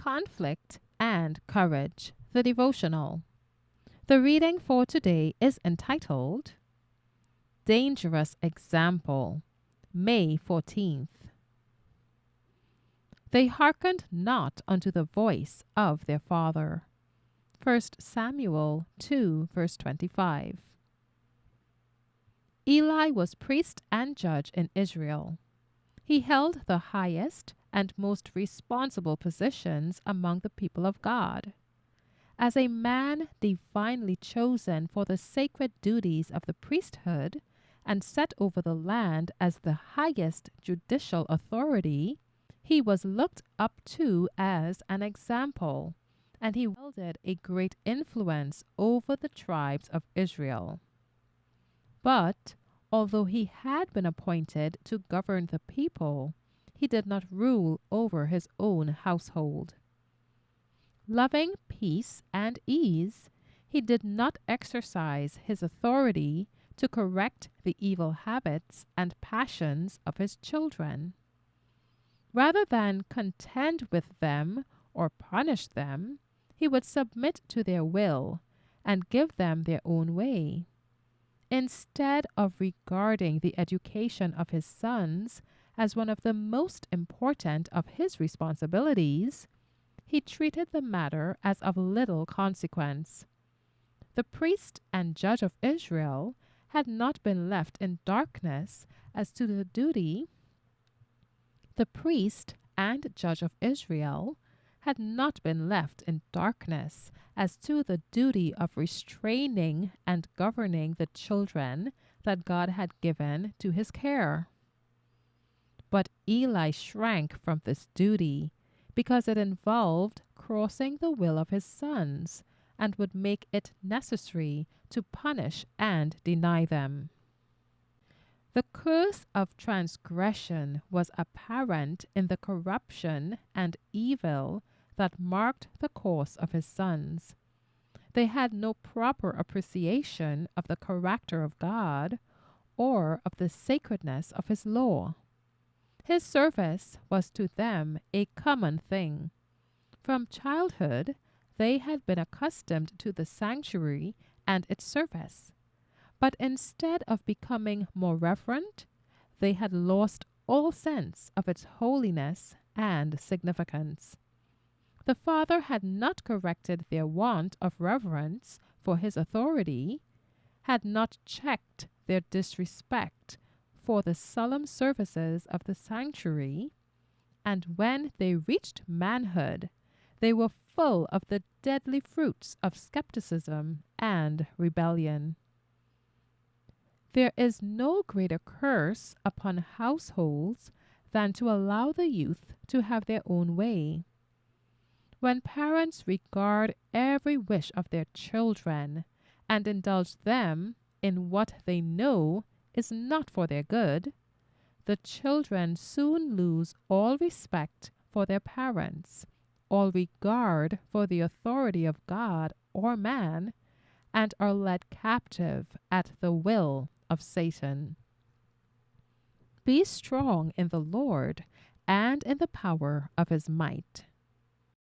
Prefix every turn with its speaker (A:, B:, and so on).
A: conflict and courage, the devotional. The reading for today is entitled Dangerous Example, May 14th. They hearkened not unto the voice of their father. 1 Samuel 2, verse 25. Eli was priest and judge in Israel. He held the highest and most responsible positions among the people of God. As a man divinely chosen for the sacred duties of the priesthood and set over the land as the highest judicial authority, he was looked up to as an example, and he wielded a great influence over the tribes of Israel. But although he had been appointed to govern the people, he did not rule over his own household. Loving peace and ease, he did not exercise his authority to correct the evil habits and passions of his children. Rather than contend with them or punish them, he would submit to their will and give them their own way. Instead of regarding the education of his sons as one of the most important of his responsibilities, he treated the matter as of little consequence. The priest and judge of Israel had not been left in darkness as to the duty. The priest and judge of Israel had not been left in darkness as to the duty of restraining and governing the children that God had given to his care. But Eli shrank from this duty because it involved crossing the will of his sons and would make it necessary to punish and deny them. The curse of transgression was apparent in the corruption and evil that marked the course of his sons. They had no proper appreciation of the character of God or of the sacredness of his law. His service was to them a common thing. From childhood, they had been accustomed to the sanctuary and its service. But instead of becoming more reverent, they had lost all sense of its holiness and significance. The Father had not corrected their want of reverence for his authority, had not checked their disrespect for the solemn services of the sanctuary, and when they reached manhood, they were full of the deadly fruits of skepticism and rebellion. There is no greater curse upon households than to allow the youth to have their own way. When parents regard every wish of their children and indulge them in what they know is not for their good, the children soon lose all respect for their parents, all regard for the authority of God or man, and are led captive at the will of Satan. Be strong in the Lord and in the power of his might.